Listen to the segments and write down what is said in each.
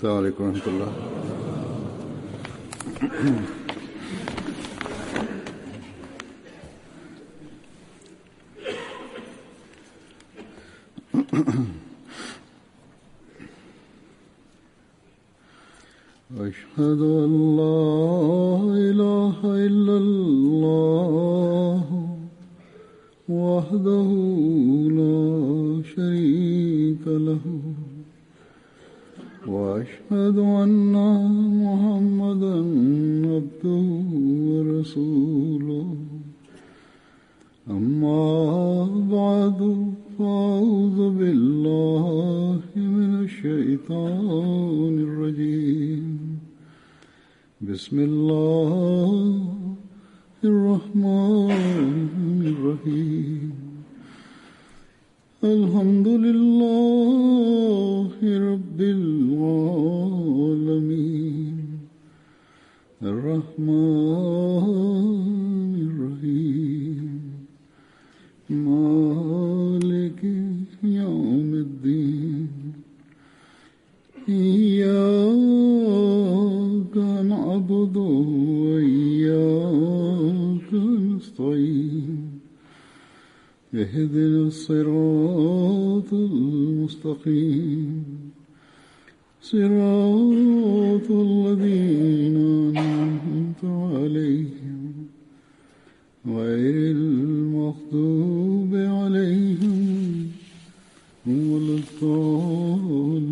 अस्सलामुअलैकुम रहमतुल्लाह। अशहदु अन ला इलाहा इल्लल्लाह वहदहु ला शरीका लहु وأشهد أن محمدا عبده ورسوله أما بعد فأعوذ بالله من الشيطان الرجيم بسم الله الرحمن الرحيم الحمد لله رب العالمين الرحمن الرحيم مالك يوم الدين إياك نعبد وإياك نستعين اهدنا الصراط المستقيم صراط الذين أنعمت عليهم غير المغضوب عليهم ولا الضالين.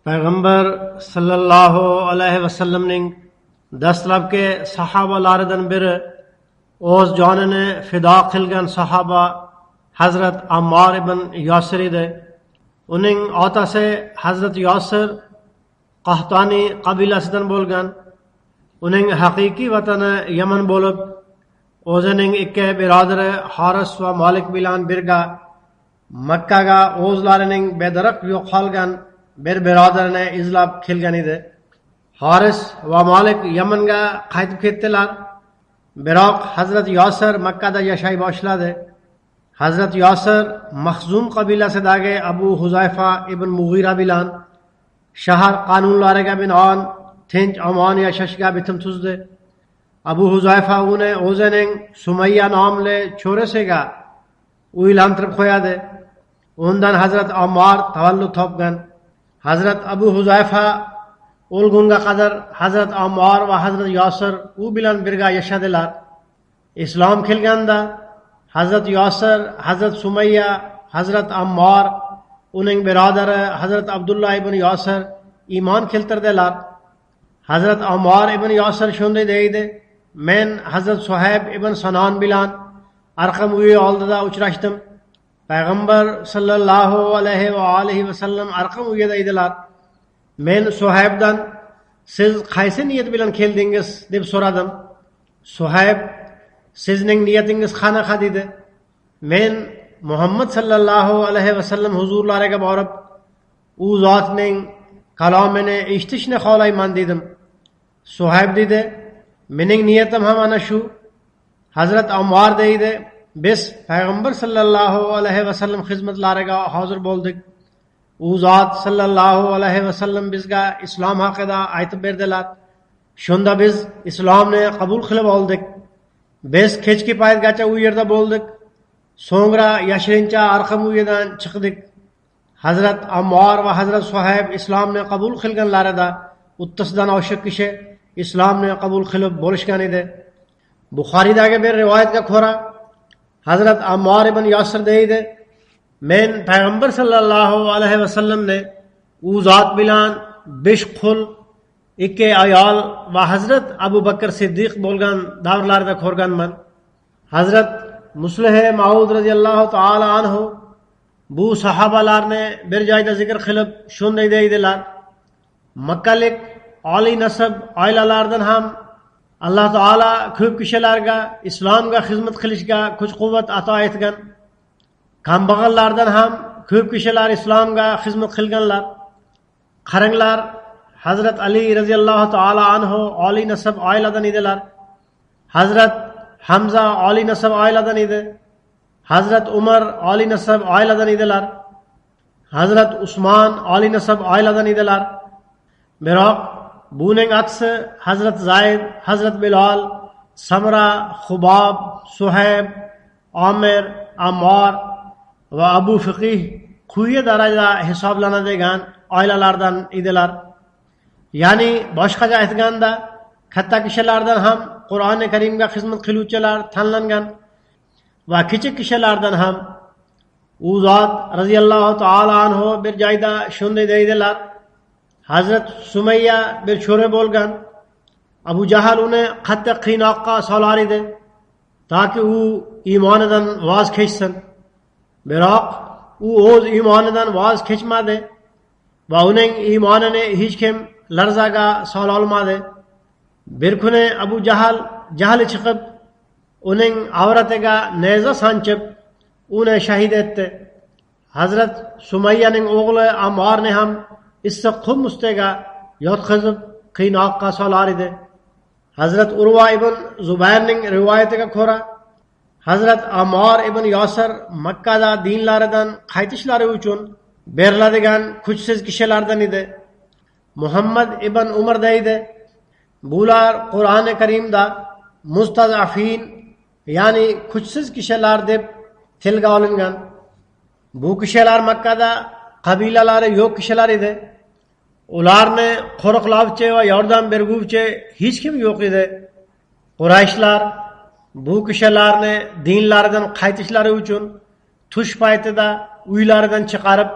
पैगंबर सल्लल्लाहु अलैहि वसल्लम ने dastlabki sahobalardan biri o'z jonini fido qilgan sahaba Hazrat Ammor ibn Yosir edi. Uning otasi Hazrat Yosir Qahtoni qabilasidan bo'lgan. Uning haqiqiy vatani Yaman bo'lib, o'zining ikki birodari Haris va Malik bilan birga Makkaga o'zlarining bedarak yo'qolgan bir birodarini izlab kelgan edi. Haris va Malik Yamanga qaytib ketdilar. Biroq Hazrat Yosir Makkada yashay boshladi. Hazrat Yosir Mahzum qabilasidagi Abu Huzayfa ibn Mughira bilan shahar qonunlariga binoan tinch omon yashashga bitim tuzdi. Abu Huzayfa uni o'zining Sumayya nomli cho'rasiga uylantirib qo'yadi. Undan Hazrat Ammor tavallud topgan. Hazrat Abu Huzayfa o'lgunga qadar Hazrat Ammor va Hazrat Yosir u bilan birga yashadilar. Islom kelganda Hazrat Yosir, Hazrat Sumayya, Hazrat Ammor, uning birodari Hazrat Abdullah ibn Yosir iymon keltirdilar. Hazrat Ammor ibn Yosir shunday deydi: "Men Hazrat Suhayb ibn Sanon bilan Arqam uyi oldida uchrashdim. Payg'ambar sallallohu alayhi va alihi vasallam Arqam uyida edilar. Men Suhaybdan siz qaysi niyat bilan keldingiz deb so'radim. Suhayb sizning niyatingiz qanaqa dedi. Men Muhammad sallallohu alayhi vasallam huzurlariga borib, u zotning kalomini eshitishni xohlayman dedim. Suhayb dedi, mening niyatim ham ana shu. Hazrat Ammor deydi, biz payg'ambar sallallohu alayhi vasallam xizmatlariga hozir bo'ldik. U zot sallallohu alayhi vasallam bizga islom haqida aytib berdilar. Shunda biz islomni qabul qilib oldik. Biz kechki paytgacha u yerda bo'ldik. So'ngra yashirincha Arqam uyidan chiqdik. Hazrat Ammor va Hazrat Suhayb islomni qabul qilganlarida 30 dan oshiq kishi islomni qabul qilib bo'lishgan edi. Buxoriydagi bir rivoyatga ko'ra Hazrat Ammor ibn Yosir deydi: "Men payg'ambar sallallohu alayhi vasallamni u zot bilan 5 qul, 2 ayol va Hazrat Abu Bakr Siddiq bo'lgan davrlarda ko'rganman." Hazrat Muslih Maud radhiyallohu ta'ala anhu bu sahobalarni bir joyda zikr qilib shunday deydilar: Makkalik oliy nasab oilalardan ham Alloh taolo ko'p kishilarga islomga xizmat qilishga kuch-quvvat ato etgan. Kambag'allardan ham ko'p kishilar islomga xizmat qilganlar. Qaranglar, Hazrat Ali radhiyallohu ta'ala anhu oliy nasab oiladan edilar. Hazrat Hamza oliy nasab oiladan edi. Hazrat Umar Ali nasab ailadan idilar. Hazrat Usman Ali nasab ailadan idilar. Biroq buning aksi Hazrat Zayd, Hazrat Bilal, Samra, Xubob, Suhayb, Amir, Ammar va Abu Fiqih quyi darajada hisoblanadigan oilalardan edilar. Ya'ni boshqacha aytganda, katta kishilardan ham Qur'oni Karimga xizmat qiluvchilar tanlangan va kichik kishilardan ham. U zot radhiyallohu ta'ala anhu bir joyda shunday deydilar: Hazrat Sumayya bir cho'ri bo'lgan. Abu Jahl uni qattiq qiynoqqa solar edi, toki u iymonidan voz kechsin. Biroq u o'z iymonidan voz kechmadi va uning iymonini hech kim larzaga sola olmadi. Bir kuni Abu Jahl jahli chiqib, uning avratiga neza sanchib, uni shahid etdi. Hazrat Sumayyaning o'g'li Ammarni ham issiq qum ustiga yotqizib qiynoqqa solar edi. Hazrat Urva ibn Zubayrning rivoyatiga ko'ra, Hazrat Ammar ibn Yosir Makkada dinlaridan qaytishlari uchun beriladigan kuchsiz kishilardan edi. Muhammad ibn Umar deydi: bular Qur'oni Karimda mustazafin, ya'ni kuchsiz kishilar deb tilga olingan. Bu kishilar Makkada qabilalari yo'q kishilar edi. Ularni qo'riqlovchi va yordam berguvchi hech kim yo'q edi. Qurayshlar bu kishilarni dinlaridan qaytishlari uchun tush paytida uylaridan chiqarib,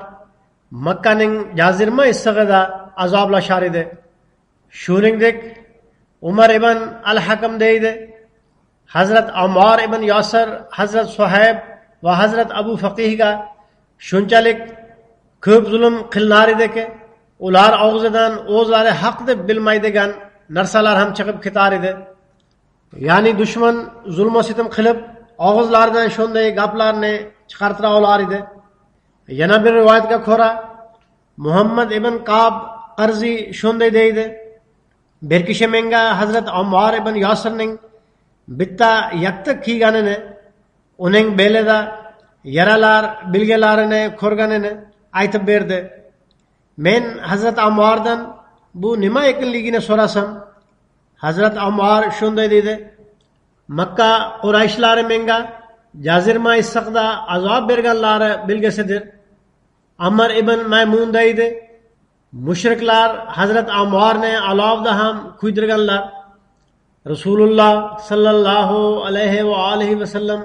Makkaning jazirma issig'ida azoblashar edi. Shuningdek, Umar ibn al-Hakam deydi: Hazrat Ammar ibn Yosir, Hazrat Suhayb va Hazrat Abu Faqihga shunchalik ko'p zulm qilinar ediki, ular og'zidan o'zlari haq deb bilmaydigan narsalar ham chiqib ketar edi. Ya'ni dushman zulm va sitim qilib, og'izlaridan shunday gaplarni chiqartira olar edi. Yana bir rivoyatga ko'ra, Muhammad ibn Qab Qarzi shunday deydi: bir kishi menga Hazrat Ammar ibn Yosirning bitta yakta kiyganini, uning belida yaralar bilgalarini ko'rganini aytib berdi. Men Hazrat Ammardan bu nima ekanligini so'rasam, Hazrat Ammar shunday dedi: Makka Qurayshlari menga jazirma issiqda azob berganlari bilgisidir. Ammar ibn Maymun deydi: mushriklar Hazrat Ammarni alovda ham kuydirganlar. Rasululloh sallallohu alayhi va alihi va sallam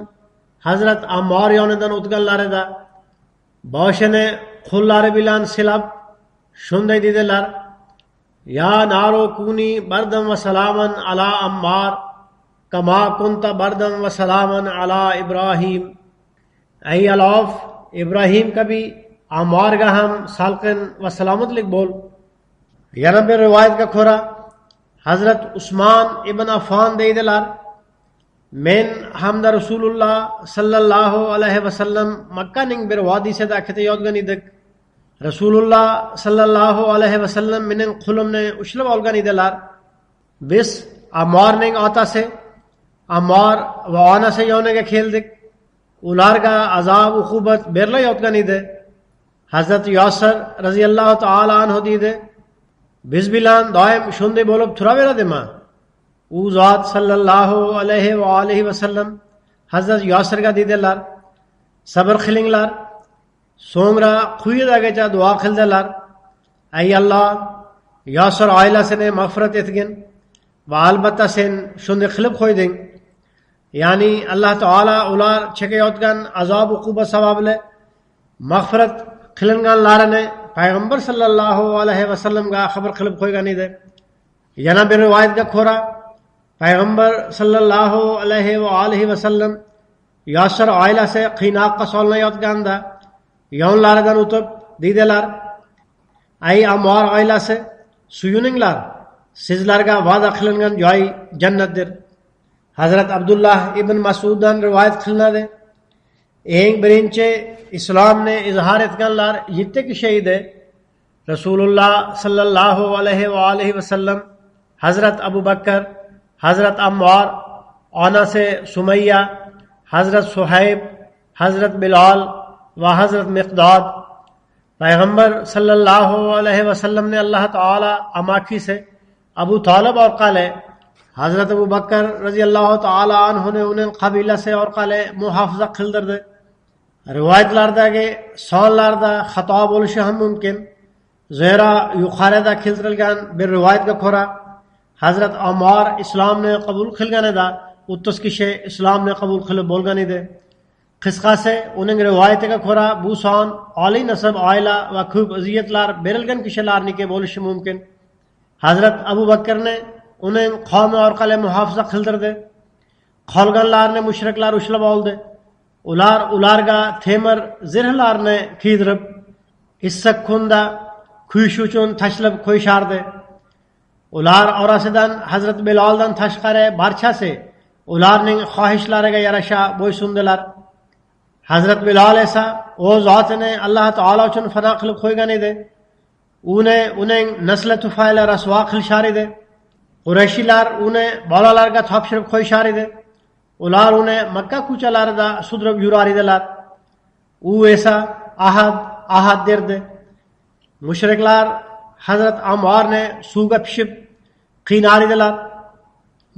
Hazrat Ammar yonidan o'tganlarida boshini qo'llari bilan silab shunday dedilar: Ya naru kuni bardan va salaman ala Ammar kama kunta bardan va salaman ala Ibrahim. Ey alov, Ibrahim kabi Ammarga ham salqin va salomatlik bo'l. Yana bir rivoyatga ko'ra, Hazrat Usmon ibn Affon deydilar: men hamda Rasululloh sallallohu alayhi va sallam Makkaning bir vodisida ketayotgan edik. Rasululloh sallallohu alayhi va sallam mening qo'limni ushlab olgan edilar. Biz Ammarning otasi Ammar va onasi yoniga keldik. Ularga azob uqubat berilayotgan edi. Hazrat Yosir radhiyallohu ta'ala anhu dedi: biz bilan doim shunday bo'lib turaveradimi? U zot sallallohu alayhi va alihi va sallam Hazrat Yosirga dedilar: sabr qilinglar. So'ngra quyidagicha duo qildilar: ey Alloh, Yosir oilasini mag'firat etgin va albatta sen shunday qilib qo'yding. Ya'ni Alloh taolo ular chekayotgan azob uqubat sababli mag'firat qilinganlarini payg'ambar sallallohu alayhi va sallamga xabar qilib qo'ygan edi. Yana bir rivoyatga ko'ra, payg'ambar sallallohu alayhi va alihi va sallam Yosir oilasi qiynoqqa solinayotganda yonlaridan o'tib dedilar: ey Ammar oilasi, suyuninglar, sizlarga va'da qilingan joy jannatdir. Hazrat Abdullah ibn Mas'uddan rivoyat qilinadi: eng birinchi islomni izhor etganlar 7 kishi edi. Rasululloh sallallohu alayhi va alihi va sallam, Hazrat Abu Bakr, Hazrat Ammar, onasi Sumayya, Hazrat Suhayb, Hazrat Bilal व हजरत मिक़दाद। पैगम्बर सल्लल्लाहु अलैहि वसल्लम ने अल्लाह ताला अमाखी से अबू तालिब और काले हजरत अबू बकर रजी अल्लाह ताला अन्हु ने उन्हें कबीला से और काले मुहाफ़ज़ा खिल्दर्दे rivoyatlardagi sonlarda xato bo'lishi ham mumkin. Zero yuqorida keltirilgan bir rivoyatga ko'ra Hazrat Ammor islomni qabul qilganida 30 kishi islomni qabul qilib bo'lgan edi. Qisqasi, uning rivoyatiga ko'ra bu son oliy nasab oila va ko'p aziyatlar berilgan kishilarniki bo'lishi mumkin. Hazrat Abu Bakrni uning qavmi orqali muhofaza qildirdi. Qolganlarni mushriklar ushlab oldi. Ularga temir zirhlarni kiydirib, issiq kunda kuyish uchun tashlab qo'yishardi. Ular orasidan Hazrat Biloldan tashqari barchasi ularning xohishlariga yarasha bo'ysundilar. Hazrat Bilol esa o'z zotini Alloh taolo uchun fano qilib qo'ygan edi. Uning nasli tufayli rasvo qilishar edi. Qurayshiylar uni bolalarga topshirib qo'yishar edi. Ular uni Makka ko'chalarida sudrab yurar edilar. U esa ahad derdi. Mushriklar Hazrat Ammorni suvga pishib qiynar edilar.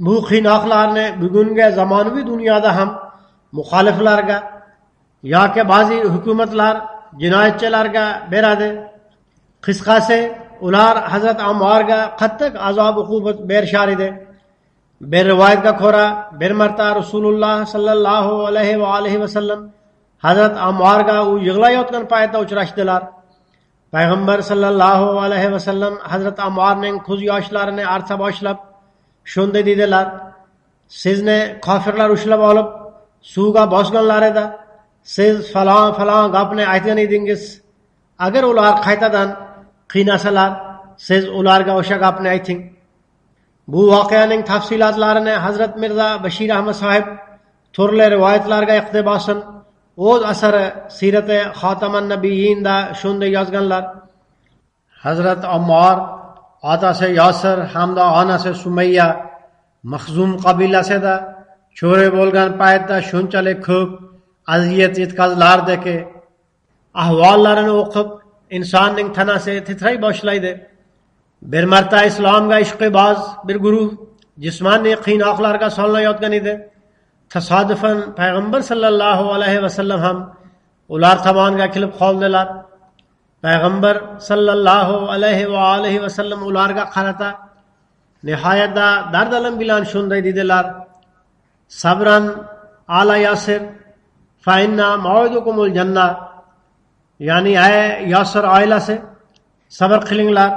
Bu qiynoqlarni bugungi zamonaviy dunyoda ham muxoliflarga yoki ba'zi hukumatlar jinoyatchilarga beradi. Qisqasi, ular Hazrat Ammorga qattiq azob uqubat berishar edi. Bir rivoyatga ko'ra, bir marta Rasululloh sallallohu alayhi va alihi vasallam Hazrat Ammorga u yig'layotgan paytda uchrashdilar. Payg'ambar sallallohu alayhi vasallam Hazrat Ammorning ko'z yoshlarini arta boshlab shunday dedilar: "Sizni kofirlar ushlab olib suvga bosganlarida siz falon gapni aytgan edingiz. Agar ular qaytadan qiynasalar, siz ularga o'sha gapni ayting." Bu voqeaning tafsilotlarini Hazrat Mirza Bashir Ahmad sahib turli rivoyatlarga iqtibosan o'z asari Sirati Xotaman Nabiyinda shunday yozganlar: Hazrat Ammor otasi Yosir hamda onasi Sumayya Maxzum qabilasida cho'ri bo'lgan paytda shunchalik ko'p aziyat yetkazilardiki, ahvollarini o'qib insonning tanasi titray boshlaydi. Bir marta islomga ishqiboz bir guruh jismoniy qiynoqlarga solinayotgan edi. Tasodifan payg'ambar sallallohu alayhi vasallam ham ular tomoniga kelib qoldilar. Payg'ambar sallallohu alayhi va alihi vasallam ularga qarata nihoyatda dardalam bilan shunday dedilar: "Sabran ala Yasir fa inna ma'udukumul jannah." Ya'ni ay Yasir oilasi, sabr qilinglar.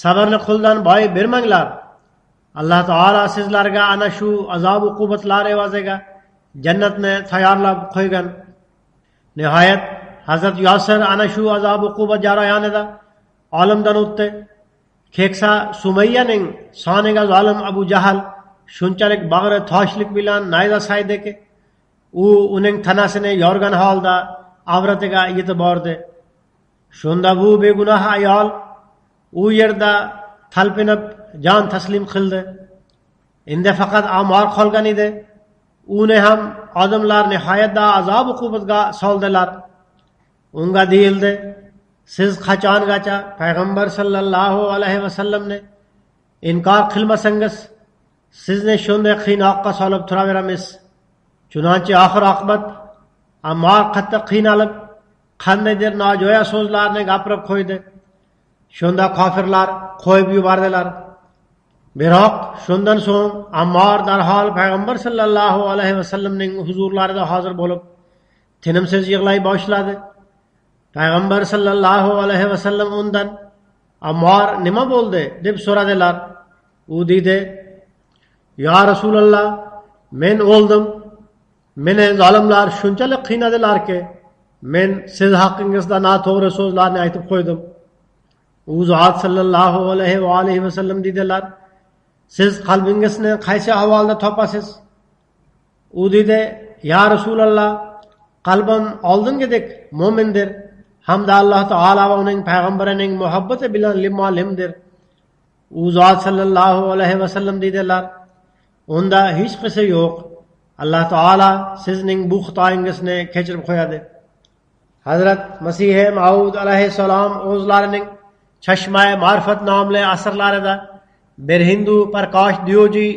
Sabrni qo'ldan boy bermanglar. Alloh taolo sizlarga ana shu azob uqubatlar evaziga jannatni tayyorlab qo'ygan. Nihoyat Hazrat Yosir ana shu azob uqubat jarayonida olamdan o'tdi. Keksa Sumayyaning soniga zolim Abu Jahl shunchalik bag'ri toshlik bilan nayza saydiki, u uning tanasini yorgan holda avratiga yetib bordi. Shunda bu begunoh ayol u yerda talpinib jon taslim qildi. Endi faqat Ammor qolgan edi. Uni ham odamlar nihoyatda azob uqubatga soldilar. Unga deyildi: "Siz qachongacha payg'ambar sallallohu alayhi vasallamni inkor qilmasangiz, sizni shunday qiynoqqa solib turaveramiz." Chunonchi oxir oqibat Ammor qattiq qiynalib, qandaydir nojo'ya so'zlarni gapirib qo'ydi. Shunda kofirlar qo'yib yubordilar. Biroq shundan so'ng Ammor darhol payg'ambar sallallohu alayhi vasallamning huzurlarida hozir bo'lib, tinimsiz yig'lay boshladi. Payg'ambar sallallohu alayhi vasallam undan: "Ammor nima bo'ldi?" deb so'radilar. U dedi: "Ya Rasululloh, men o'ldim. Meni zolimlar shunchalik qiynadilarki, men siz haqqingizda noto'g'ri so'zlarni aytib qo'ydim." U zot sallallohu alayhi va alihi vasallam dedilar: "Siz qalbingizni qaysi ahvolda topasiz?" U dedi: "Ya Rasululloh, qalbim oldingidek mo'mindir, hamda Alloh taolo va uning payg'ambarining muhabbati bilan limmo-limdir." U zot sallallohu alayhi vasallam dedilar: "Unda hech qisi yo'q. alloh taolo sizning bu xatoyingizni kechirib qo'yadi. Hazrat Masihi Maud alayhissalom o'zlarining Chashma Ma'rifat nomli asarlarida bir Hindu Parkash Diyoji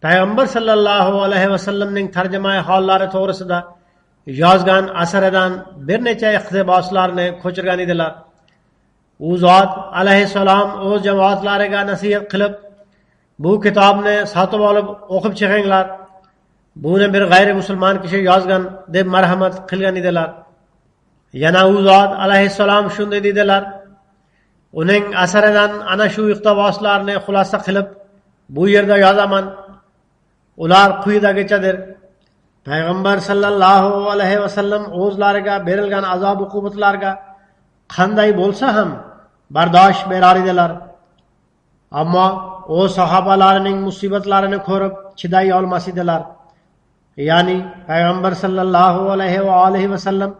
payg'ambar sallallohu alayhi vasallamning tarjimai hollari to'g'risida yozgan asaridan bir necha iqtiboslarni ko'chirgan edilar. U zot alayhissalom o'z jamoatlariga nasihat qilib, bu kitobni sotib olib o'qib chiqinglar, buni bir g'ayri musulmon kishi yozgan deb marhamat qilgan edilar. Yana u zot alayhissalom shunday dedilar: uning asaridan ana shu iqtiboslarni xulosa qilib bu yerda yozaman. Ular quyidagichadir: payg'ambar sallallohu alayhi vasallam o'zlariga berilgan azob uqubatlarga qanday bo'lsa ham bardosh berar edilar. Ammo o'z sahobalarining musibatlarini ko'rib chiday olmas edilar. Ya'ni payg'ambar sallallohu alayhi va alihi vasallam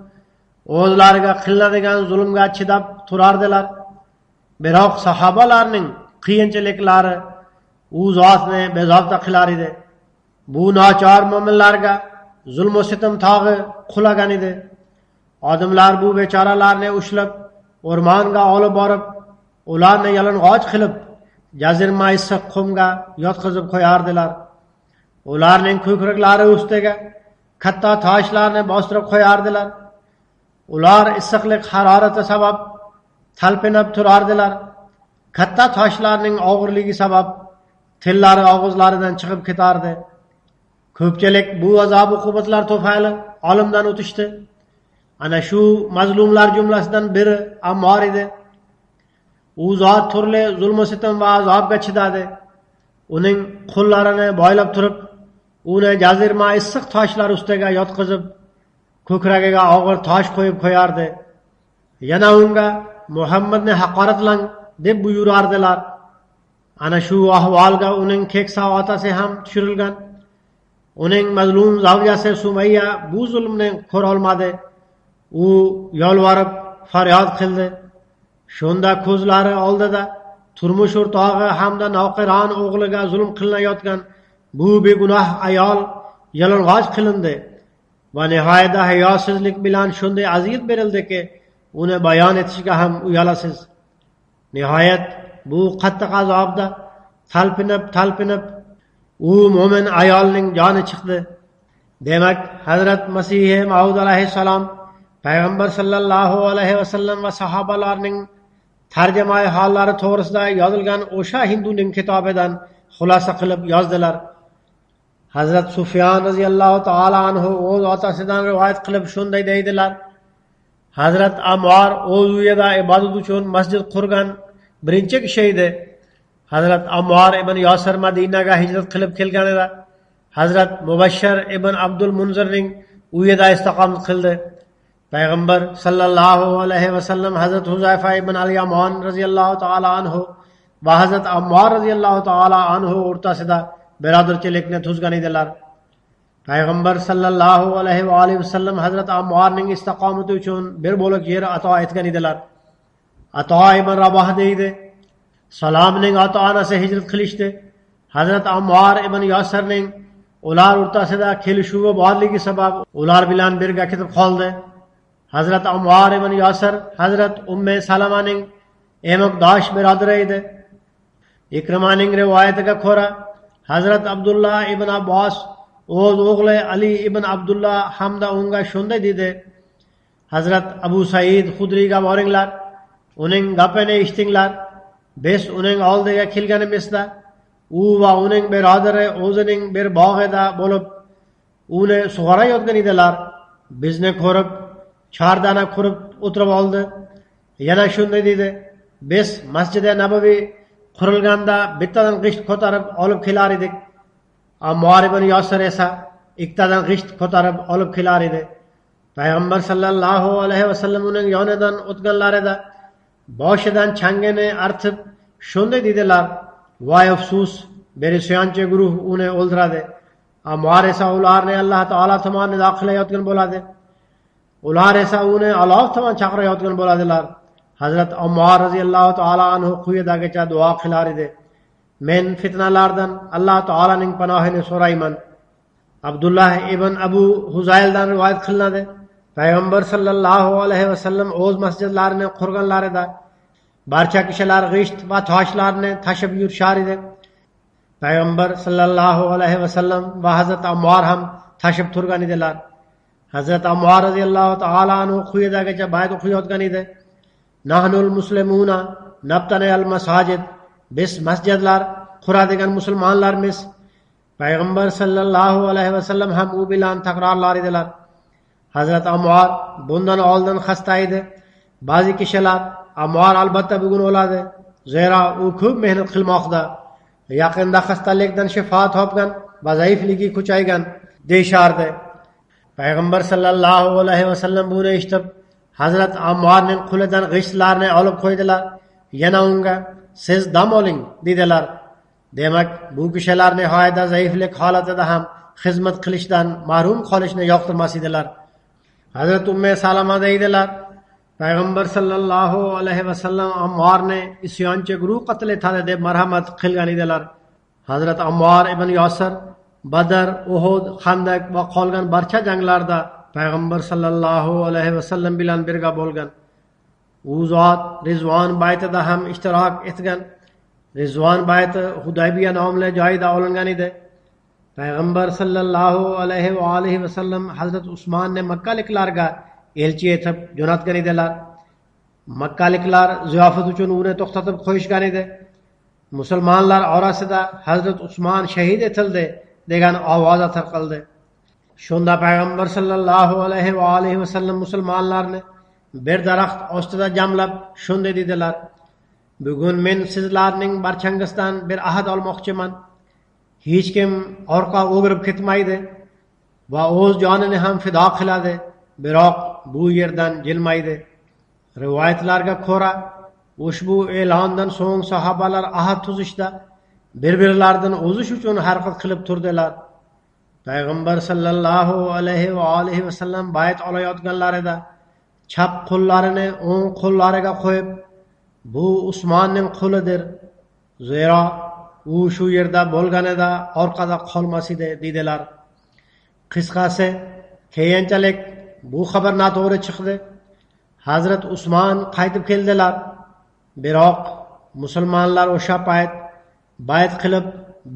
o'zlariga qilinadigan zulmga chidab turardilar. Biroq sahobalarning qiyinchiliklari u zotni bezovta qilar edi. Bu nochor mo'minlarga zulm va sitam tog'i qulagan edi. Odamlar bu bechoralarni ushlab o'rmonga olib borib, ularni yalang'och qilib, jazirma issiq qumga yotqizib qo'yardilar. Ularning ko'kraklari ustiga katta toshlarni bostirib qo'yardilar. Ular issiqlik harorati sabab talpinib turardilar. Katta toshlarning og'irligi sabab tillari og'izlaridan chiqib ketardi. Ko'pchilik bu azob uqubatlar tufayli olamdan o'tishdi. Ana shu mazlumlar jumlasidan biri Ammor edi. U zot turli zulm va sitam va azobga chidadi. Uning qo'llarini boylab turib, uni jazirma issiq toshlar ustiga yotqizib, ko'kragiga og'ir tosh qo'yib qo'yardi. Yana unga Muhammadni haqoratlang deb buyurardilar. Ana shu ahvolga uning keksa otasi ham tushirilgan. Uning mazlum zavjasi Sumayya bu zulmni ko'ra olmadi. U yolvorib faryod qildi. Shunda ko'zlari oldida turmush o'rtog'i hamda noqiron o'g'liga zulm qilinayotgan bu begunoh ayol yalang'och qilindi va nihoyatda hayosizlik bilan shunday aziyat berildiki, uni bayon etishga ham uyalasiz. Nihoyat bu qattiq azobda talpinib u mo'min ayolning joni chiqdi. Demak, Hazrat Masihi Maud alayhissalom payg'ambar sallallohu alayhi vasallam va sahobalarning tarjimai hollari to'g'risida yozilgan o'sha Hinduning kitobidan xulosa qilib yozdilar. Hazrat Sufyan roziyallohu taolo anhu o'z otasidan rivoyat qilib shunday deydilar: Hazrat Ammor o'z uyida ibodat uchun masjid qurgan birinchi kishi edi. Hazrat Ammor ibn Yosir Madinaga hijrat qilib kelganida Hazrat Mubashshir ibn Abdul Munzirning uyida istiqomat qildi. Payg'ambar sallallohu alayhi vasallam Hazrat Huzayfa ibn al-Yamon roziyallohu taolo anhu va Hazrat Ammor roziyallohu taolo anhu o'rtasida birodarchilikni tuzgan edilar. Payg'ambar sallallohu alayhi va alihi vasallam Hazrat Ammorning istiqomati uchun bir bo'lak yer ato etgan edilar. Ato ibn Raboh deydi: Salomning ota-onasi hijrat qilishdi. Hazrat Ammor ibn Yosirning ular o'rtasida kelishuvi borligi sabab ular bilan birga ketib qoldi. Hazrat Ammor ibn Yosir Hazrat Umme Salamaning emokdosh birodari edi. Ikrimaning rivoyatiga ko'ra, Hazrat Abdullah ibn Abbos o'z o'g'li Ali ibn Abdullah hamda unga shunday dedi: Hazrat Abu Said Xudriyga boringlar, uning gapini eshitinglar. Biz uning oldiga kelganimizda u va uning birodari o'zining bir bog'ida bo'lib, uni sug'orayotgan edilar. Bizni ko'rib, chordana qurib o'tirib oldi. Yana shunday dedi: Biz Masjid-i Nabaviy qurilganda bittadan g'isht ko'tarib olib kelar edik. Ammor ibn Yosir esa ikkitadan g'isht ko'tarib olib kelar edi. Payg'ambar sallallohu alayhi vasallam uning yonidan o'tganlarida boshidan changini artib shunday dedilar: Voy afsus, bir isyonchi guruh uni o'ldiradi. Ammor esa ularni Alloh taolo tomonidan qilayotgan bo'ladi. Ular esa uni Alloh tomon chaqirayotgan bo'ladilar. Hazrat Ammor roziyallohu taolo anhu quyidagicha duo qilar edi: Men fitnalardan Alloh taolaning panohini so'rayman. Abdullah ibn Abu Huzayldan rivoyat qilinadi. Payg'ambar sallallohu alayhi vasallam o'z masjidlarini qurganlarida barcha kishilar g'isht va toshlarni tashib yurishar edi. Payg'ambar sallallohu alayhi vasallam va Hazrat Ammor ham tashib turgan edilar. Hazrat Ammor radhiyallohu ta'ala anhu quyidagicha bayt o'qiyotgan edi. Nahnul muslimuna nabtanal masajid. Biz masjidlar quradigan musulmonlarmiz. Payg'ambar sallallohu alayhi vasallam ham u bilan takrorlar edilar. Hazrat Ammor bundan oldin xasta edi. Ba'zi kishilar Ammor albatta bugun o'ladi, zero u ko'p mehnat qilmoqda. Yaqinda xastalikdan shifo topgan va zaifligi kuchaygan deyishardi. Payg'ambar sallallohu alayhi vasallam buni eshitib, Hazrat Ammorning qo'lidan g'ishtlarni olib qo'ydilar. Yana unga siz dam oling dedilar. Demak, bu kishilar nihoyatda zaiflik holatida ham xizmat qilishdan mahrum qolishni yoqtirmas edilar. Hazrat Umme Salama deydilar, Payg'ambar sallallohu alayhi vasallam Ammorni isyonchi guruh qatl etadi deb marhamat qilgan edilar. Hazrat Ammor ibn Yosir Badr, Uhud, Xandak va qolgan barcha janglarda Payg'ambar sallallohu alayhi vasallam bilan birga bo'lgan. U zot Rizvon baytida ham ishtirok etgan. Rizvon bayti Hudaybiya nomli joyda olingan edi. Payg'ambar sallallohu alayhi va alihi vasallam Hazrat Usmonni makkaliklarga elchi etib jo'natgan edilar. Makkaliklar ziyofat uchun uni to'xtatib qo'yishgan edi. Musulmonlar orasida Hazrat Usmon shahid etildi degan ovoz tarqaldi. Shunda Payg'ambar sallallohu alayhi va alihi vasallam musulmonlarni bir daraxt ostida jamlab shunday dedilar: Bugun men sizlarning barchangizdan bir ahd olmoqchiman. Hech kim orqa o'girib ketmaydi va o'z jonini ham fido qiladi, biroq bu yerdan jilmaydi. Rivoyatlarga ko'ra, ushbu e'londan so'ng sahobalar ahd tuzishda bir-birlaridan o'zish uchun harakat qilib turdilar. Payg'ambar sallallohu alayhi va alihi vasallam bayt olayotganlarida chap qo'llarini o'ng qo'llariga qo'yib, bu Usmonning qo'lidir, zero u shu yerda bo'lganida orqada qolmas edi dedilar. Qisqasi, keyinchalik bu xabar noto'g'ri chiqdi. Hazrat Usmon qaytib keldilar, biroq musulmonlar o'sha payt bayt qilib,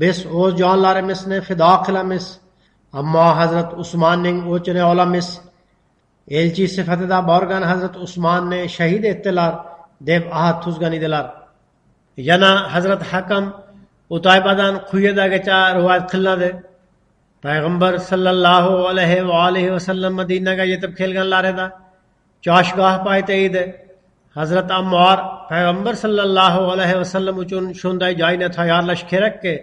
biz o'z jonlarimizni fido qilamiz, ammo Hazrat Usmonning o'chini olamiz. Elchi sifatida borgan Hazrat Usmonni shahid etdilar deb ahd tuzgan edilar. Yana Hazrat Hakam Utaybadan quyidagicha rivoyat qilinadi. Payg'ambar sallallohu alayhi va alihi vasallam Madinaga yetib kelganlarida choshgoh payti edi. Hazrat Ammor Payg'ambar sallallohu alayhi vasallam uchun shunday joyni tayyorlash kerakki,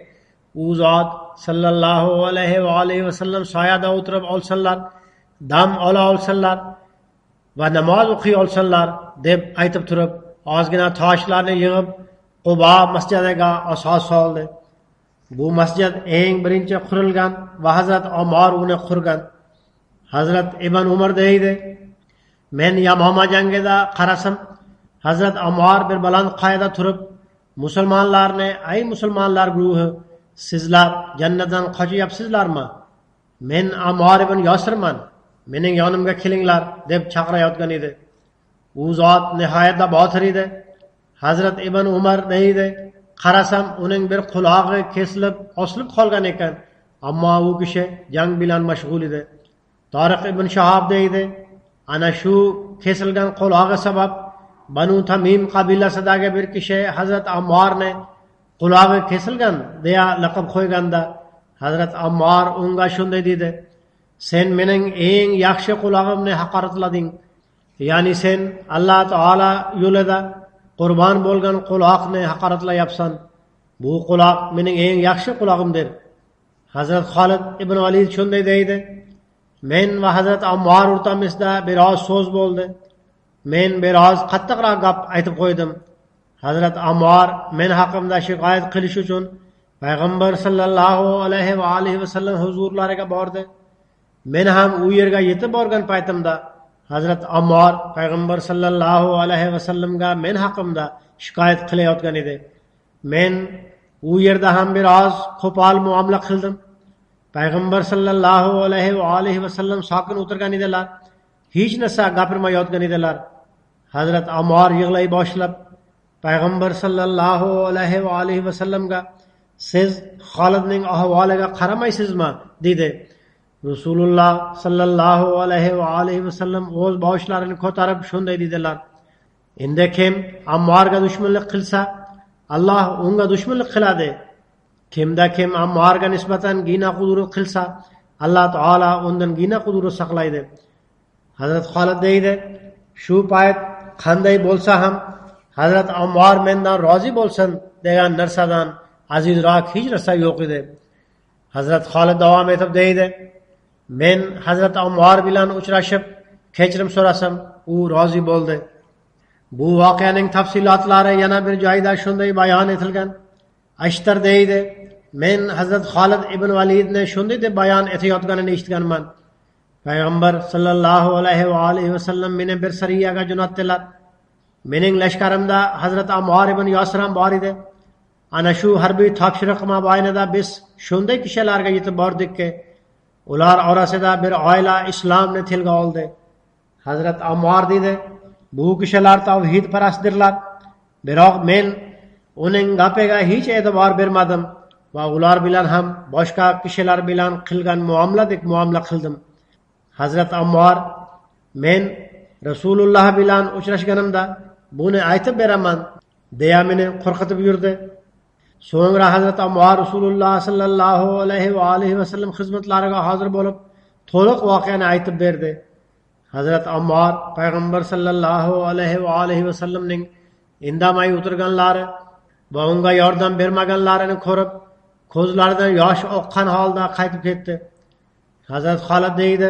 u zot sallallohu alayhi va alihi vasallam soyada o'tirib olsinlar, dam ola olsinlar va namoz o'qiy olsinlar deb aytib turib, ozgina toshlarni yig'ib Quba masjidiga asos soldi. Bu masjid eng birinchi qurilgan va Hazrat Ammor uni qurgan. Hazrat Ibn Umar deydi, men Yamama jangida qarasam, Hazrat Ammor bir baland qoyada turib, musulmonlarni, ay musulmonlar guruhi, sizlar jannatdan qochyapsizlarmi? Men Ammor ibn Yosirman, mening yonimga kelinglar deb chaqirayotgan edi. U zot nihoyatda botir edi. Hazrat Ibn Umar deydi, qarasam uning bir qulog'i kesilib, osilib qolgan ekan, ammo u kishi jang bilan mashg'ul edi. Tariq ibn Shahob deydi, ana shu kesilgan qulog'i sabab Banu Tamim qabilasidagi bir kishi Hazrat Ammorni qulog'i kesilgan deya laqab qo'yganda, Hazrat Ammor unga shunday dedi: sen mening eng yaxshi qulog'imni haqoratlading. Ya'ni sen Alloh taolo yo'lida qurbon bo'lgan quloqni haqoratlayapsan. Bu quloq mening eng yaxshi quloqimdir. Hazrat Xolid ibn Valid shunday deydi: men va Hazrat Ammor o'rtamizda biroz so'z bo'ldi. Men biroz qattiqroq gap aytib qo'ydim. Hazrat Ammor men haqimda shikoyat qilish uchun Payg'ambar sallallohu alayhi va alihi vasallam huzurlariga bordi. Men ham u yerga yetib borgan paytimda Hazrat Ammor Payg'ambar sallallohu alayhi vasallamga men haqimda shikoyat qilayotgan edi. Men u yerda ham biroz qo'pol muomala qildim. Payg'ambar sallallohu alayhi va alihi vasallam sokin o'tirgan edilar. Hech narsa gapirmayotgan edilar. Hazrat Ammor yig'lay boshlab Payg'ambar sallallohu alayhi va alihi vasallamga siz Xolidning ahvoliga qaramaysizmi dedi. Rasululloh sallallohu alayhi va alihi vasallam o'z boshlarini ko'tarib shunday dedilar: endi kim Ammorga dushmanlik qilsa, Alloh unga dushmanlik qiladi. Kimda kim Ammorga nisbatan gina quduri qilsa, Alloh taolo undan gina quduri saqlaydi. Hazrat Xolid deydi, shu payt qanday bo'lsa ham Hazrat Ammor mendan rozi bo'lsin degan narsadan azizroq hech narsa yo'q edi. Hazrat Xolid davom etib deydi, men Hazrat Ammor bilan uchrashib kechirim so'rasam, u rozi bo'ldi. Bu voqeaning tafsilotlari yana bir joyda shunday bayon etilgan. Ashtar deydi, men Hazrat Xolid ibn Validni shunday deb bayon etayotganini eshitganman. Payg'ambar sallallohu alayhi va alihi vasallam meni bir sariyaga jo'natdilar. Mening lashkarimda Hazrat Ammor ibn Yosir ham bor edi. Ana shu harbiy topshiriq mobaynida biz shunday kishilarga yetib bordikki, ular orasida bir oila islomni tilga oldi. Hazrat Ammor dedi, bu kishilar tavhid parastdirlar. Biroq men uning gapiga hech e'tibor bermadim va ular bilan ham boshqa kishilar bilan qilgan muomaladek muomala qildim. Hazrat Ammor, men Rasululloh bilan uchrashganimda buni aytib beraman deya meni qo'rqitib yurdi. So'ngra Hazrat Ammor Rasululloh sallallohu alayhi va alihi vasallam xizmatlariga hozir bo'lib, to'liq voqeani aytib berdi. Hazrat Ammor Payg'ambar sallallohu alayhi va alihi vasallamning indamay o'tirganlari va unga yordam bermaganlarini ko'rib, ko'zlaridan yosh oqqan holda qaytib ketdi. Hazrat Xolid deydi,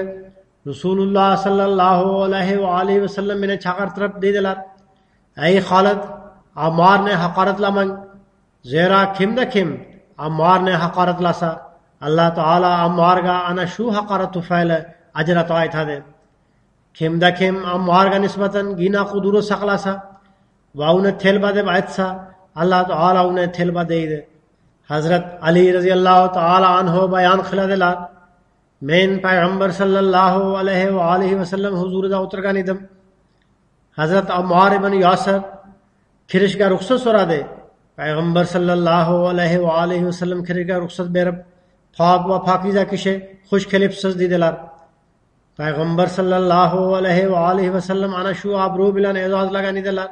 Rasululloh sallallohu alayhi va alihi vasallam meni chaqirtirib dedilar: "Ey Xolid, Ammorni haqoratlamang. Zero kimda kim Ammorni haqoratlasa, Alloh taolo Ammorga ana shu haqorat tufayli ajr ato etadi. Kimda kim Ammorga nisbatan gina quduri saqlasa va uni telba deb aytsa, Alloh taolo uni telba deydi." Hazrat Ali radhiyallohu taolo anhu bayon qiladilar, men Payg'ambar sallallohu alayhi va alihi vasallam huzurida o'tirgan edim. Hazrat Ammor ibn Yosir kirishga ruxsat so'radi. Payg'ambar sallallohu alayhi va alihi vasallam kirishga ruxsat berib, pok va pokiza kishi xush kelibsiz dedilar. Payg'ambar sallallohu alayhi va alihi vasallam ana shu obro' bilan e'zozlagan edilar.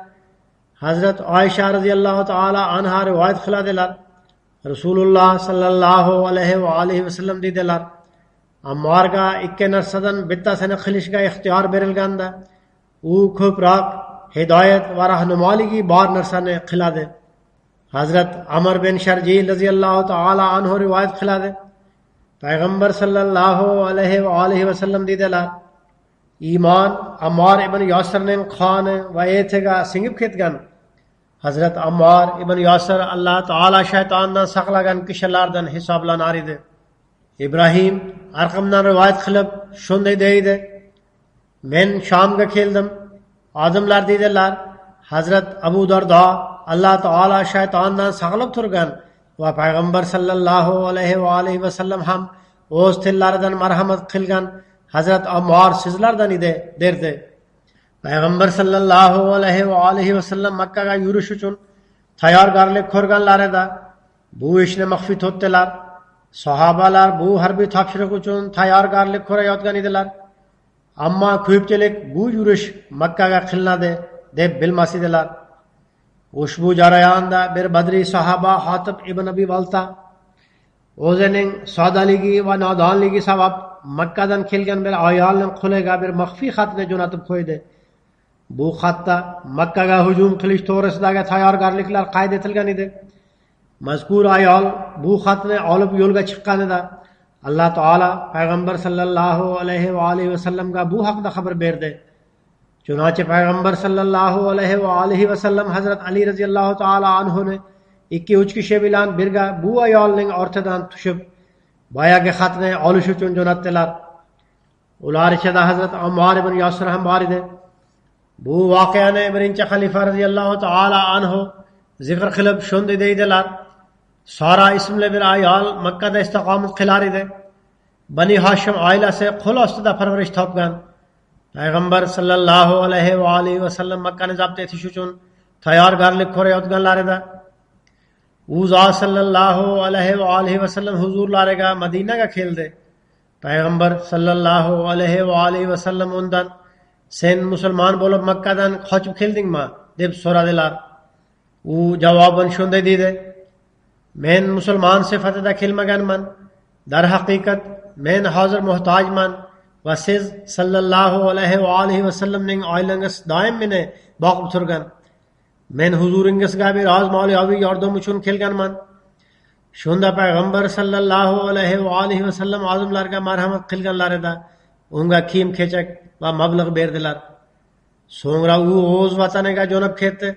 Hazrat Oysha radhiyallohu taolo anha rivoyat qiladilar. Rasululloh sallallohu alayhi va alihi vasallam dedilar, Ammorga ikki narsadan bittasini qilishga ixtiyor berilganda, u ko'proq hidoyat va rahnimoligi bor narsani qiladi. Hazrat Amr bin Sharji radhiyallohu taolo anhu rivoyat qiladi. Payg'ambar sallallohu alayhi va alihi vasallam dedilar, iymon Ammor ibn Yosirning qoni va etiga singib ketgan. Hazrat Ammor ibn Yosir Alloh taolo shaytondan saqlagan kishilardan hisoblanar edi. Ibrohim Arqamdan rivoyat qilib shunday deydi, men Shomga keldim. Odamlar dedilar, Hazrat Abu Dardo Alloh taolo shaytondan saqlab turgan va Payg'ambar sallallohu alayhi va alihi vasallam ham o'z tillaridan marhamat qilgan Hazrat Ammor sizlardan edi derdi. Payg'ambar sallallohu alayhi va alihi vasallam Makka ga yurish uchun tayyorgarlik ko'rganlarida bu ishni maxfiy tutdilar. Sahobalar bu harbiy topshiriq uchun tayyorgarlik ko'rayotgan edilar. Ammo ko'pchilik bu yurish Makka ga qilinadi deb bilmas edilar. Ushbu jarayonda bir badri sahoba Hatib ibn Abi Balta o'zining sodaligi va nodonligi sabab Makkadan kelgan bir ayolning qo'liga bir maxfiy xatni jo'natib qo'ydi. Bu xatda Makkaga hujum qilish to'g'risidagi tayyorgarliklar qayd etilgan edi. Mazkur ayol bu xatni olib yo'lga chiqqanida Alloh taolo Payg'ambar sallallohu alayhi va alihi vasallamga bu haqda xabar berdi. Chunonchi Payg'ambar sallallohu alayhi va alihi vasallam Hazrat Ali radhiyallohu taolo anhuni 2-3 kishi bilan birga bu ayolning ortidan tushib, boyagi xatni olish uchun jo'natdilar. Ular ichida Hazrat Ammor ibn Yosir ham bor edi. Bu voqeani birinchi xalifa radhiyallohu taolo anhu zikr qilib shunday deydilar: Sara ismli bir ayol Makka da istiqomat qilar edi. Bani Hashim oilasi qo'l ostida parvarish topgan. Payg'ambar sallallohu alayhi va alihi vasallam Makkani zabt etish uchun tayyorgarlik ko'rayotganlarida u zot sallallohu alayhi va alihi vasallam huzurlariga Madinaga keldi. Payg'ambar sallallohu alayhi va alihi vasallam undan sen musulmon bo'lib Makkadan qochib keldingmi deb so'radilar. U javoban shunday dedi: men musulmon sifatida kelmaganman. Darhaqiqat men hozir muhtojman va siz sallallohu alayhi va alihi vasallamning oilangiz doim meni boqib turgan. Men huzuringizga biroz moliyaviy yordam uchun kelganman. Shunda payg'ambar sallallohu alayhi va alihi vasallam odamlarga marhamat qilganlarida unga kiyim-kechak va mablag' berdilar. So'ngra u o'z vataniga jo'nab ketdi.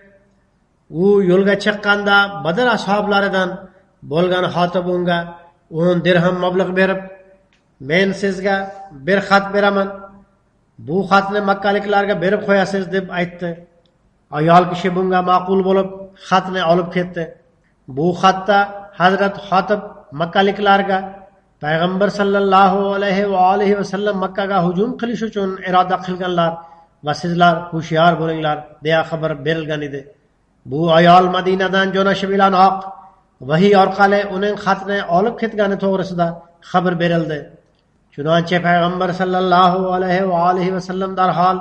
U yo'lga chiqqanda Badr ashablaridan bo'lgan Xotib unga 10 dirham mablag' berib, men sizga bir xat beraman. Bu xatni makkaliklarga berib qo'yasiz deb aytdi. Ayol kishi bunga ma'qul bo'lib, xatni olib ketdi. Bu xatda Hazrat Xotib makkaliklarga payg'ambar sallallohu alayhi va alihi vasallam Makkaga hujum qilish uchun iroda qilganlar va sizlar hushyor bo'linglar deya xabar berilgan edi. Bu ayol Madinadan jo'nashi bilanoq vahiy orqali uning xatni olib ketgani to'g'risida xabar berildi. Chunonchi payg'ambar sallallohu alayhi va alihi vasallam darhol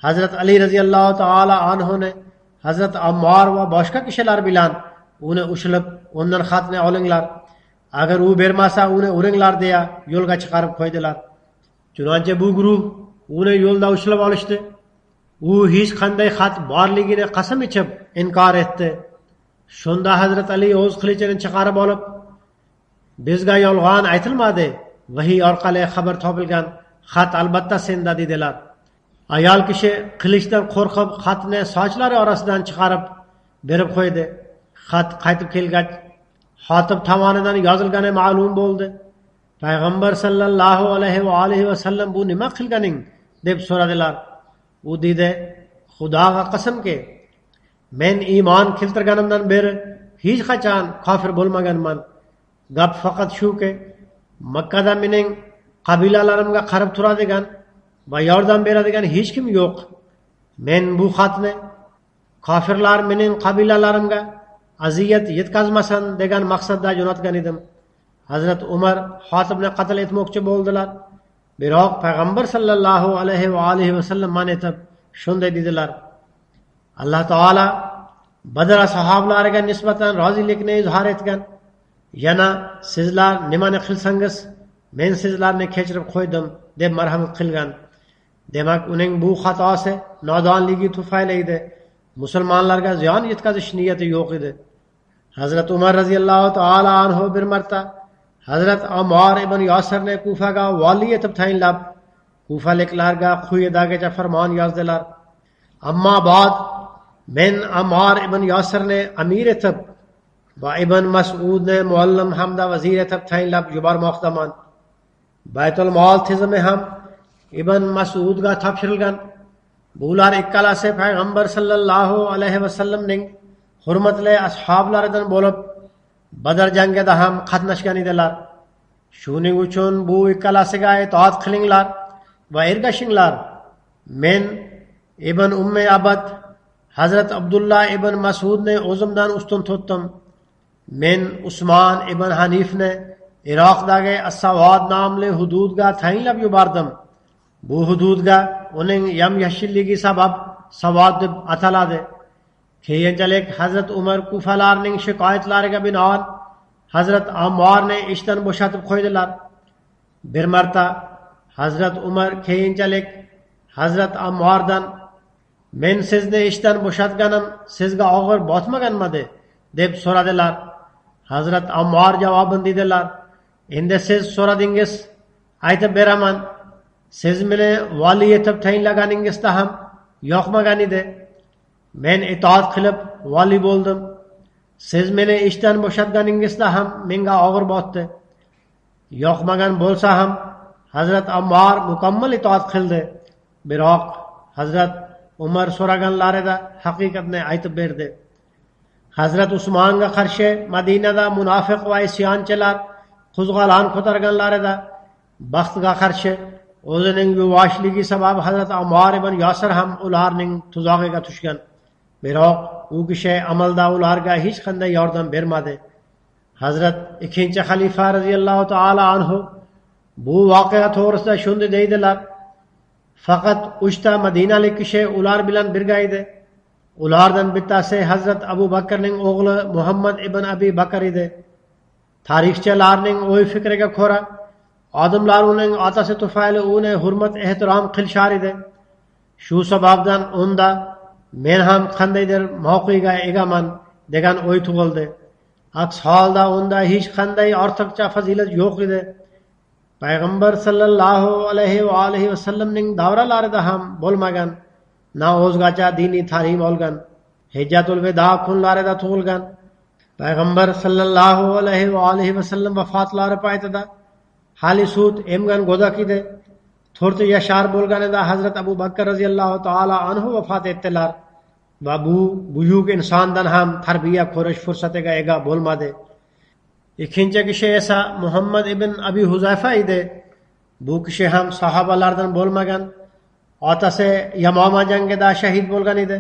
Hazrat Ali radhiyallohu taala anhuni Hazrat Ammor va boshqa kishilar bilan uni ushlab undan xatni olinglar. Agar u bermasa uni uringlar deya yo'lga chiqarib qo'ydilar. Chunonchi bu guruh uni yo'lda ushlab olishdi. U hech qanday xat borligini qasam ichib inkor etdi. Shunda Hazrat Ali o'z qilichini chiqarib olib, bizga yolg'on aytilmadi. Vahiy orqali xabar topilgan xat albatta senda dedilar. Ayol kishi qilichdan qo'rqib xatni sochlari orasidan chiqarib berib qo'ydi. Xat qaytib kelgach, Xotib tomonidan yozilgani ma'lum bo'ldi. Payg'ambar sallallohu alayhi va alihi vasallam bu nima qilganing deb so'radilar. U dedi: Xudoga qasamki, men iymon keltirganimdan beri hech qachon kofir bo'lmaganman. Gap faqat shuki, Makkada mening qabilalarimga qarab turadigan va yordam beradigan hech kim yo'q. Men bu xatni kofirlar mening qabilalarimga aziyat yetkazmasin degan maqsadda jo'natgan edim. Hazrat Umar Xotibni qatl etmoqchi bo'ldilar. Biroq payg'ambar sallallohu alayhi va alihi vasallam man etib shunday dedilar: Alloh taolo Badr sahobalariga nisbatan rozilikni izhor etgan. Yana sizlar nimani qilsangiz men sizlarni kechirib qo'ydim deb marhamat qilgan. Demak, uning bu xatosi nodonligi tufayli edi. Musulmonlarga ziyon yetkazish niyati yo'q edi. Hazrat Umar radhiyallohu taala anhu bir marta Hazrat Ammor ibn Yosirni Kufaga vali etib tayinlab, kufaliklarga quyidagicha farmon yozdilar: Ammo ba'd men Ammor ibn Yosirni amir etib va Ibn Mas'udni muallim hamda vazir etib tayinlab yubormoqdaman. Baytul mol tizimi ham Ibn Mas'udga topshirilgan. Bular ikkalasi payg'ambar sallallohu alayhi vasallamning hurmatli ashablaridan bo'lib, Badr jangida ham qatnashgan edilar. Shuning uchun bu ikkalasiga itoat qilinglar va ergashinglar. Men Ibn Ummi Abad Hazrat Abdullah ibn Mas'udni o'zimdan ustun tutdim. Men Usmon ibn Hanifni Iroqdagi As-Savod nomli hududga tayinlab yubordim. Bu hududga uning yam-yashilligi sabab Savod deb ataladi. Keyinchalik Hazrat Umar kufalarning shikoyatlariga binoan Hazrat Ammorni ishdan bo'shatib qo'ydilar. Bir marta Hazrat Umar keyinchalik Hazrat Ammordan: Men sizni ishdan bo'shatganim sizga og'ir botmaganmidi deb so'radilar. Hazrat Ammor javoban dedilar: Endi siz so'radingiz, aytib beraman. Siz meni vali etib tayinlaganingizda ham yoqmagan edi. Men itoat qilib vali bo'ldim. Siz meni ishdan bo'shatganingizda ham menga og'ir botdi. Yoqmagan bo'lsa ham Hazrat Ammor mukammal itoat qildi. Biroq Hazrat Umar so'raganlarida haqiqatni aytib berdi. Hazrat Usmonga qarshi Madinada munofiq va isyonchilar qo'zg'olon ko'targanlarida baxtga qarshi o'zining yuvoshligi sabab Hazrat Ammor ibn Yosir ham ularning tuzog'iga tushgan. Biroq u kishi amalda ularga hech qanday yordam bermadi. Hazrat ikkinchi xalifa radhiyallohu ta'ala anhu bu voqea to'g'risida shunday deydilar: faqat 3 ta madinalik kishi ular bilan birga edi. Ulardan bittasi Hazrat Abu Bakrning o'g'li Muhammad ibn Abi Bakr edi. Tarixchilarning o'y fikriga ko'ra, odamlar uning otasi tufayli uni hurmat ehtirom qilishar edi. Shu sababdan unda men ham qandaydir mavqega egaman degan o'y tug'ildi. Aks holda unda hech qanday ortiqcha fazilat yo'q edi. Payg'ambar sallallohu alayhi va alihi vasallamning davralarida ham bo'lmagan, na o'zgacha diniy ta'lim olgan. Hijjatul Vido kunlarida tug'ilgan. Payg'ambar sallallohu alayhi va alihi vasallam vafotlari paytida hali sut emgan go'dak edi. 4 yashar bo'lganida Hazrat Abu Bakr radhiyallohu ta'ala anhu vafot etdilar va bu buyuk insondan ham tarbiya ko'rish fursatiga ega bo'lmadi. Ikkinchi kishi esa Muhammad ibn Abi Huzayfa edi. Bu kishi ham sahobalardan bo'lmagan. Otasi Yamoma jangida shahid bo'lgan edi.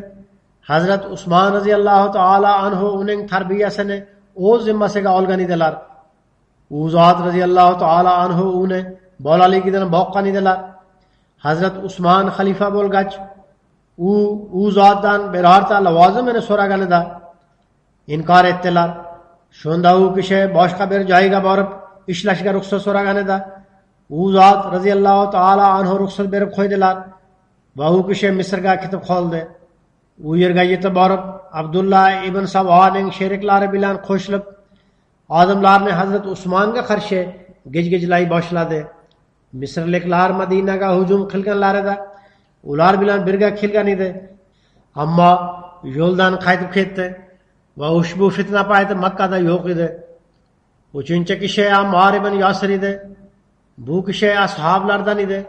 Hazrat Usmon radhiyallohu ta'ala anhu uning tarbiyasini o'z zimmasiga olgan edilar. U zot radhiyallohu ta'ala anhu uni bolaligidan boqqan edilar. Hazrat Usmon xalifa bo'lgach, u zotdan birorta lavozimini so'raganida inkor etdilar. Shunda u kishi boshqa bir joyga borib ishlashga ruxsat so'raganida u zot radhiyallohu ta'ala anhu ruxsat berib qo'ydilar va u kishi Misrga ketib qoldi. U yerga yetib borib Abdullah ibn Savoning sheriklari bilan qo'shilib odamlarni Hazrat Usmonga qarshi gijgijlay boshladi. Misrliklar Madinaga hujum qilganlarida ular bilan birga kelgan edi, ammo yo'ldan qaytib ketdi va ushbu fitna payti Makkada yo'q edi. 3-chi kishi Ammor ibn Yosir edi. Bu kishi ashoblardan edi.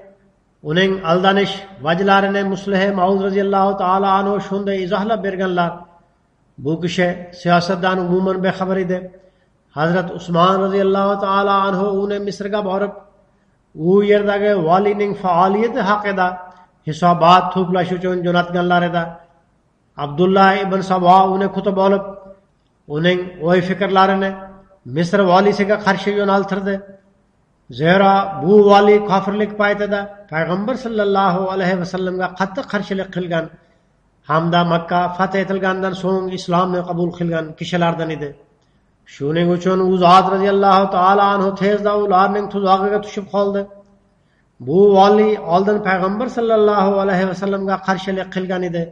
Uning aldanish vajlarini Muslih Maud radhiyallohu ta'ala anhu shunday izohlab berganlar. Bu kishi siyosatdan umuman bexabar edi. Hazrat Usmon radhiyallohu ta'ala anhu uni Misrga borib, u yerdagi valining faoliyati haqida hisobot to'plash uchun jo'natganlarida Abdullah ibn Sabo uni kutib olib, uning o'y fikrlarini Misr valisiga qarshi yo'naltirdi. Zero bu vali kofirlik paytida Payg'ambar sallallohu alayhi vasallamga qattiq qarshilik qilgan hamda Makka fath etilgandan so'ng islomni qabul qilgan kishilardan edi. Shuning uchun u zot radhiyallohu ta'ala anhu tezda ularning tuzog'iga tushib qoldi. Bu vali oldin Payg'ambar sallallohu alayhi vasallamga qarshilik qilgan edi.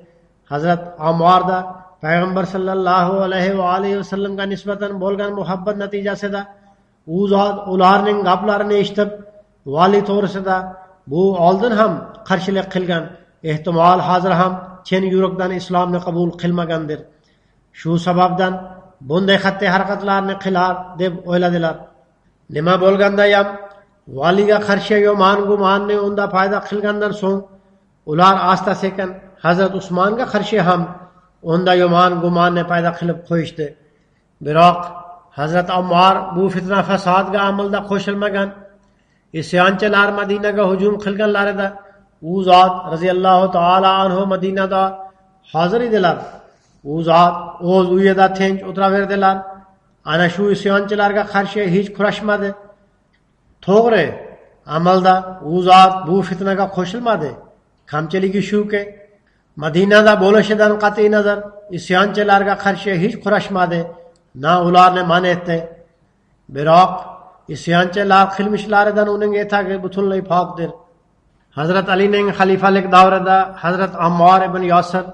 Hazrat Ammorda Payg'ambar sallallohu alayhi va alihi vasallamga nisbatan bo'lgan muhabbat natijasida u zot ularning gaplarini eshitib, vali to'g'risida bu oldin ham qarshilik qilgan, ehtimol hozir ham chin yurakdan islomni qabul qilmagandir. Shu sababdan bunday xatti harakatlarni qilar deb o'yladilar. Nima bo'lganda ham valiga qarshi yomon gumonni unda paydo qilgandan so'ng ular asta-sekin Hazrat Usmonga qarshi ham unda yomon gumonni paydo qilib qo'yishdi. Biroq Hazrat Ammor bu fitna fasodga amalda qo'shilmagan. Isyonchilar Madinaga hujum qilganlarida u zot radhiyallohu ta'ala anhu Madinada hozir edilar. U zot o'z uyida tinch o'tiraverdilar. Ana shu isyonchilarga qarshi hech kurashmadi. To'g'ri, amalda u zot bu fitnaga qo'shilmadi. Kamchiligi shuki, Madinada bo'lishidan qat'iy nazar isyonchilarga qarshi hech kurashmadi, na ularni man etdi. Biroq isyonchilar qilmishlaridan uning etagi butunlay pokdir. Hazrat Alining xalifalik davrida Hazrat Ammor ibn Yosir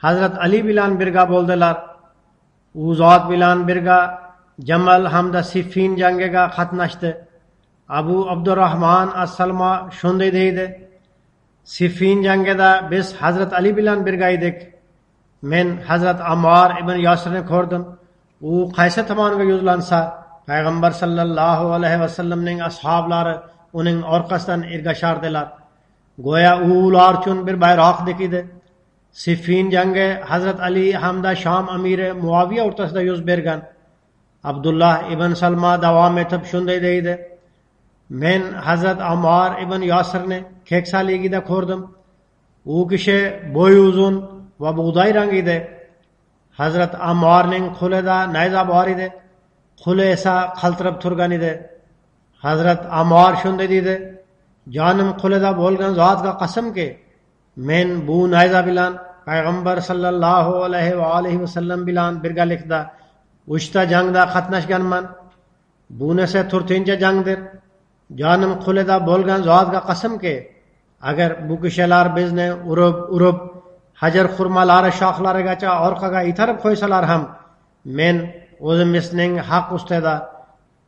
Hazrat Ali bilan birga bo'ldilar. U zot bilan birga Jamal hamda Siffin jangiga qatnashdi. Abu Abdurrahman as-Salmo shunday deydi: Siffin jangida biz Hazrat Ali bilan birga edik. Men Hazrat Ammor ibn Yosirni ko'rdim. U qaysi tomonga yuzlansa, Payg'ambar sallallohu alayhi vasallamning ashablari uning orqasidan ergashardilar. Go'yo u ular uchun bir bayroqdek edi. Siffin jangi Hazrat Ali hamda Sham amiri Muaviya o'rtasida yuz bergan. Abdullah ibn Salma davom etib shunday deydi: men Hazrat Ammar ibn Yosirni keksaligida ko'rdim. U kishi bo'yi uzun va bug'doy rangi edi. Hazrat Ammarning qo'lida nayza bor edi, qo'li esa qaltirab turgan edi. Hazrat Ammar shunday dedi: jonim qo'lida bo'lgan zotga qasamki, men bu nayza bilan payg'ambar sallallohu alayhi va sallam bilan birgalikda 3 ta jangda qatnashganman. Bu esa 4-chi jangdir. Jonim qo'lida bo'lgan zotga qasamki, agar bu kishilar bizni urib hajar xurmalari shoxlarigacha orqaga itarib qo'ysalar ham, men o'zimizning haq ustida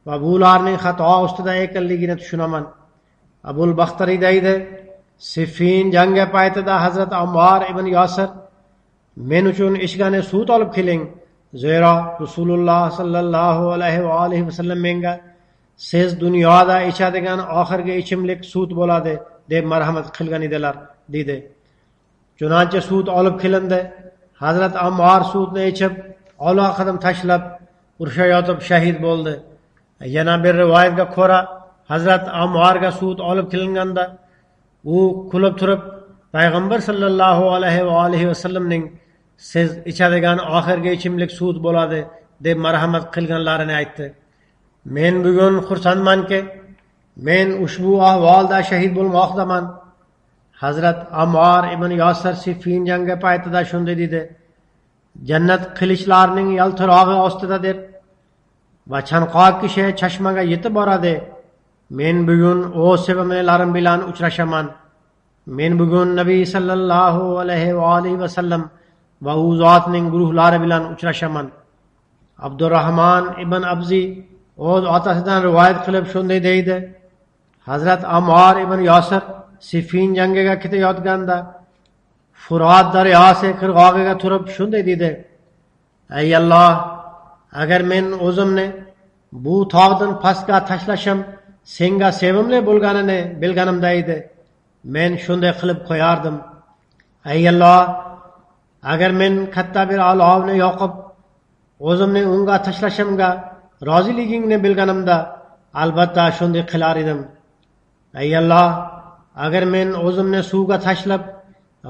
va bularning xato ustida ekanligini tushunaman. Abul Baxtari deydi: Siffin jangi paytida Hazrat Ammar ibn Yosir men uchun ichgani sut olib keling, zero Rasululloh sallallohu alayhi va sallam menga siz dunyoda ichadigan oxirgi ichimlik sut bo'ladi deb marhamat qilgan edilar dedi. Chunonchi sut olib kelindi. Hazrat Ammar sutni ichib, ola qadam tashlab urushayotib shahid bo'ldi. Yana bir rivoyatga ko'ra, Hazrat Ammarga sut olib kelinganda u kulib turib payg'ambar sallallohu alayhi va sallamning siz ichadigan oxirgi ichimlik sut bo'ladi deb marhamat qilganlarini aytdi. Men bugun xursandmanki, men ushbu ahvolda shahid bo'lmoqdaman. Hazrat Ammar ibn Yosir Siffin jangi paytida shunday dedi: jannat qilichlarning yaltirog'i ostidadir va chanqoq kishi chashmaga yetib boradi. Men bugun o'z sevimlilarim bilan uchrashaman. Men bugun Nabiy sallallohu alayhi va sallam va u zotning guruhlari bilan uchrashaman. Abdurrahman ibn Abzi o'z otasidan rivoyat qilib shunday deydi: Hazrat Ammar ibn Yosir Siffin jangiga ketayotganda Furat daryosi qirg'og'iga turib shunday dedi: Ey Alloh, agar men o'zimni bu tog'dan pastga tashlashim senga sevimli bo'lganini bilganimda edi, men shunday qilib qo'yardim. Ey Alloh, agar men katta bir olovni yoqib o'zimni unga tashlashimga roziligingni bilganimda albatta shunday qilar edim. Ey Alloh, agar men o'zimni suvga tashlab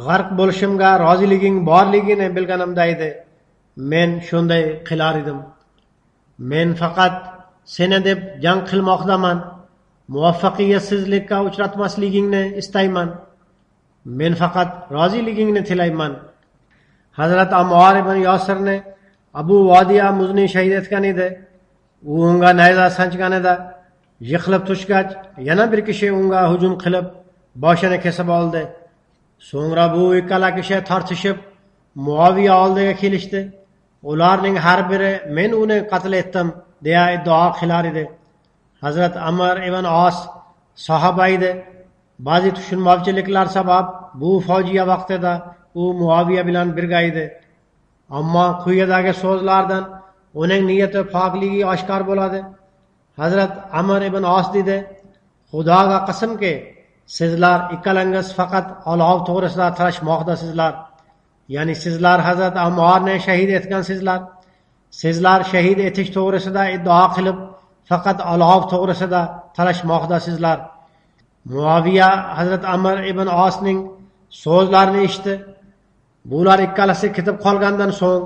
g'arq bo'lishimga roziliging borligini bilganimda edi, men shunday qilar edim. Men faqat seni deb jang qilmoqdaman. Muvaffaqiyatsizlikka uchratmasligingni istayman. Men faqat roziligingni tilayman. Hazrat Ammar ibn Yosirni Abu Vodiya Muzni shahid etgan edi. U unga nayza sanchganida yiqilib tushgach, yana bir kishi unga hujum qilib boshini kesib oldi. So'ngra bu ikkala kishi tortishib Muaviya oldiga kelishdi. Ularning har biri men uni qatl etdim deya iddao qilar edi. Hazrat Amr ibn As sahoba edi. Ba'zi tushunmovchiliklar sabab bu fojia vaqtida u Muaviya bilan birga edi. Ammo quyidagi so'zlardan uning niyati pokligi oshkor bo'ladi. Hazrat Amr ibn As dedi: Xudoga qasamki, sizlar ikkalangiz faqat olov to'g'risida talashmoqdasizlar. Ya'ni sizlar Hazrat Ammarni shahid etgansizlar. Sizlar shahid etish to'g'risida iddao qilib, faqat olov to'g'risida talashmoqdasizlar. Muaviya Hazrat Amr ibn Asning so'zlarini eshitdi. Bular ikkalasi ketib qolgandan so'ng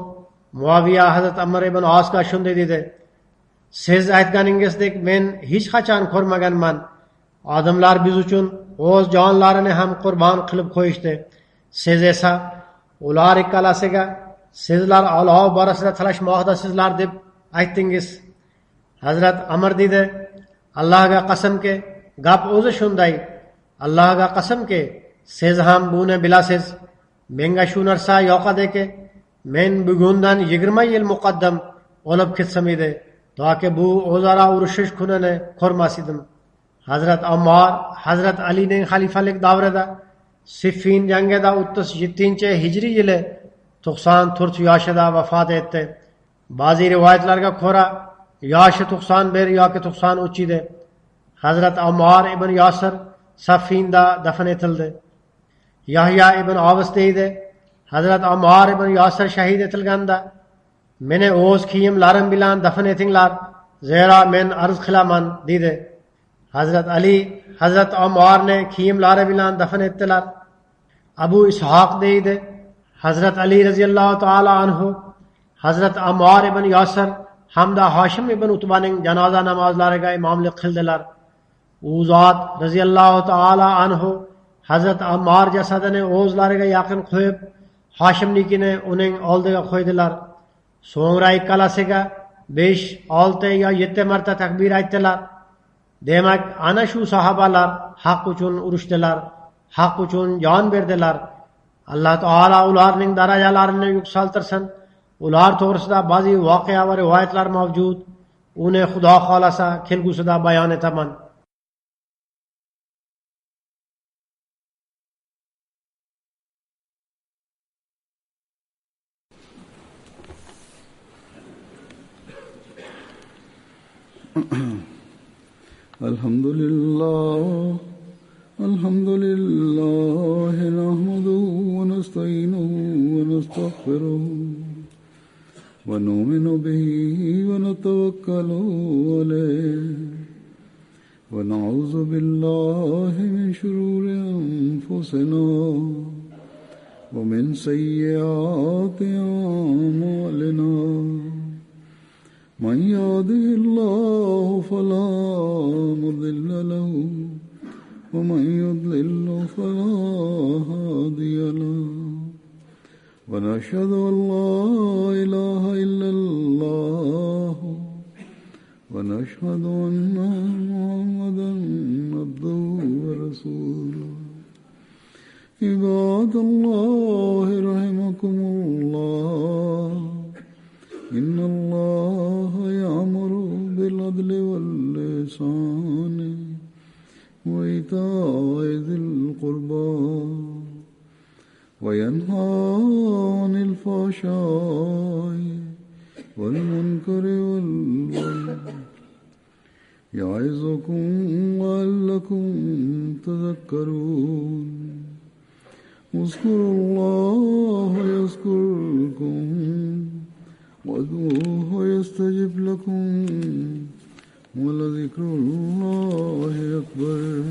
Muaviya Hazrat Amr ibn Asga shunday dedi: Siz aytganingizdek men hech qachon ko'rmaganman. Odamlar biz uchun o'z jonlarini ham qurbon qilib qo'yishdi. Siz esa ular ikkalasiga sizlar olov borasida talashmoqdasizlar deb aytdingiz. Hazrat Amr dedi: Allohga qasamki, gap o'zi shunday. Allohga qasamki, siz ham buni bilasiz. Menga shu narsa yoqadiki, men bugundan 20 yil muqaddam o'lib ketsam edi, toki bu o'zaro urushish kunini ko'rmas edim. Hazrat Ammar Hazrat Alining xalifalik davrida Siffin jangida 37-hijriy yili 94 yoshida vafot etdi. Ba'zi rivoyatlarga ko'ra yoshi 91 yoki 93 edi. Hazrat Ammar ibn Yosir Saffinda dafn etildi. Yahya ibn Abbas deydi: Hazrat Ammar ibn Yosir shahid etilganda meni o'z kiyimlarim bilan dafn etinglar, zero men arz qilaman dedi. Hazrat Ali, Hazrat Ammar ne kiyimlari bilan dafn ettiler. Abu Ishaq deydi, Hazrat Ali raziyallohu ta'ala anhu, Hazrat Ammar ibn Yasir hamda Hashim ibn Utbaning janoza namozlariga imomlik qildilar. U zot raziyallohu ta'ala anhu Hazrat Ammar jasadini o'zlariga yaqin qo'yib, Hashimnikini uning oldiga qo'ydilar. So'ngra ikkalasiga 5, 6 yo 7 marta takbir aytdilar. Demak, ana shu sahobalar haq uchun urushdilar, haq uchun jon berdilar. Alloh taolo ularning darajalarini yuksaltirsin. Ular to'g'risida ba'zi voqea va rivoyatlar mavjud. Uni Xudo xolasa kelgusida bayon etaman. الحمد لله نحمده ونستعينه ونستغفره ونؤمن به ونتوكل عليه ونعوذ بالله من شرور أنفسنا ومن سيئات أعمالنا من يهده الله فلا مضل له ومن يضلل فلا هادي له ونشهد أن لا إله إلا الله ونشهد أن محمدا عبده ورسوله عباد الله رحمكم الله إن الله يأمر بالعدل والإحسان وإيتاء ذي القربى وينهى عن الفحشاء والمنكر والبغي يعظكم لعلكم تذكرون اذكروا الله يذكركم وادعوه يستجب لكم ولذكر الله أكبر.